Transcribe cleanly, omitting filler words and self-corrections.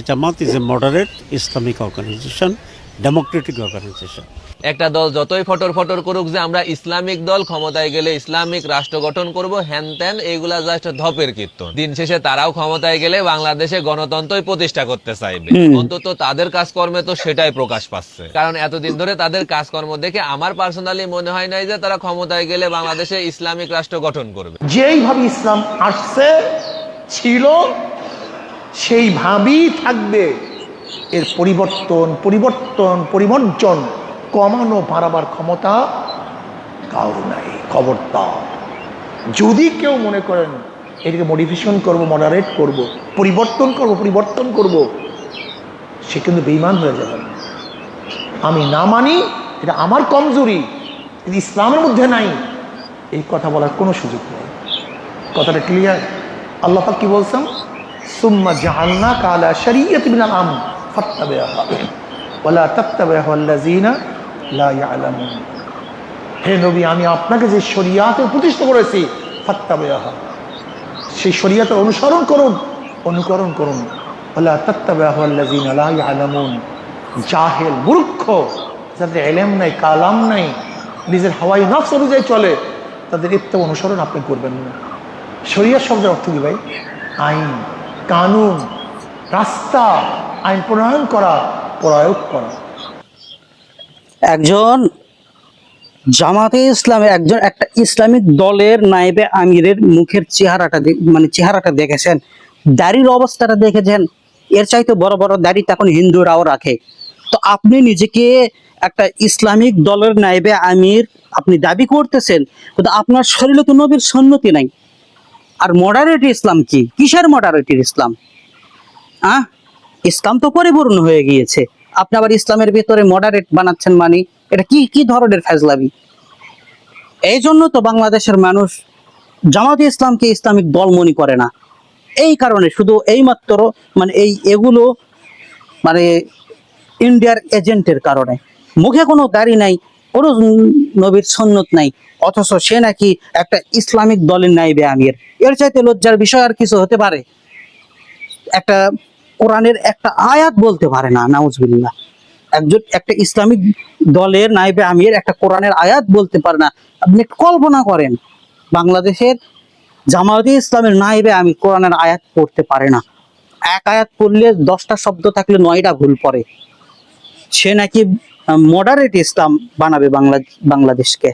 Jamaat is a moderate Islamic organization, democratic organization. একটা দল যতই ফটর ফটর করুক যে আমরা ইসলামিক দল, ক্ষমতায় গেলে ইসলামিক রাষ্ট্র গঠন করব, হ্যান ত্যান, এইগুলা জাস্ট ধপের কীর্তন। দিন শেষে তারাও ক্ষমতায় গেলে বাংলাদেশে গণতন্ত্রই প্রতিষ্ঠা করতে চাইবে। অন্তত তাদের কাজকর্মে তো সেটাই প্রকাশ পাচ্ছে। কারণ এতদিন ধরে তাদের কাজকর্ম দেখে আমার পার্সোনালি মনে হয় নাই যে তারা ক্ষমতায় গেলে বাংলাদেশে ইসলামিক রাষ্ট্র গঠন করবে। যেইভাবে ইসলাম আসছে ছিল সেইভাবেই থাকবে। এর পরিবর্তন কমানো বাড়াবার ক্ষমতা কারোর নাই। খবরদার, যদি কেউ মনে করেন এটাকে মডিফিকেশন করব, মডারেট করব, পরিবর্তন করব, সে কিন্তু বেঈমান হয়ে যাবে। আমি না মানি, এটা আমার কমজোরি, কিন্তু ইসলামের মধ্যে নাই, এই কথা বলার কোনো সুযোগ নেই। কথাটা ক্লিয়ার? আল্লাহ পাক কি বলছেন? সুম্মা জাআলনাকা আলা শারিয়াতিন মিনাল আমর ফাত্তাবি'হা ওয়ালা তাত্তাবি'হুল্লাযীনা লা ইয়ালামুন। হে নবী, আমি আপনাকে যে শরিয়াতে প্রতিষ্ঠা করেছি, ফাত্তাবি'হা, সেই শরিয়াতের অনুকরণ করুন। ওয়ালা তাত্তাবি'হুল্লাযীনা লা ইয়ালামুন, জাহেল মূর্খ, যাদের ইলম নাই, কালাম নাই, নিজের হাওয়াই নফস অনুযায়ী চলে, তাদের ইত্তেবা অনুসরণ আপনি করবেন না। শরিয়াত শব্দের অর্থ কি ভাই? আইন, কানুন, রাস্তা, আইন প্রয়োগ করা। একজন জামাতে ইসলামের একটা ইসলামিক দলের নায়েবে আমিরের মুখের চেহারাটা দেখেছেন, দাড়ির অবস্থাটা দেখেছেন। এর চাইতে বড় বড় দাড়ি তখন হিন্দুরাও রাখে। তো আপনি নিজেকে একটা ইসলামিক দলের নায়েবে আমির আপনি দাবি করতেছেন, কিন্তু আপনার শরীরে তো নবীর সুন্নতি নাই। আর মডারেট ইসলাম কি? কিসের মডারেটের ইসলাম? ইসলাম তো পরিপূর্ণ হয়ে গিয়েছে, আপনি আবার ইসলামের ভিতরে মডারেট বানাচ্ছেন, মানে এটা কি ধরনের ফাজলামি? এই জন্য তো বাংলাদেশের মানুষ জামাতে ইসলামকে ইসলামিক দল মনে করে না। এই কারণে, শুধু এইমাত্র এগুলো ইন্ডিয়ার এজেন্টের কারণে। মুখে কোনো দাড়ি নাই, কোনো নবীর সুন্নত নাই, অথচ সে নাকি একটা ইসলামিক দলের নাইবে আমির। এর চাইতে লজ্জার বিষয় আর কিছু হতে পারে? একটা কোরআনের একটা আয়াত বলতে পারে না, নাউজুবিল্লাহ। একটা ইসলামিক দলের নাইবে আমির একটা কোরআনের আয়াত বলতে পারে না। আপনি কল্পনা করেন, বাংলাদেশের জামায়াতে ইসলামের নাইবে আমির কোরআনের আয়াত পড়তে পারে না। এক আয়াত পড়লে 10টা শব্দ থাকলে 9টা ভুল পড়ে। সে নাকি মডারেট ইসলাম বানাবে বাংলাদেশকে।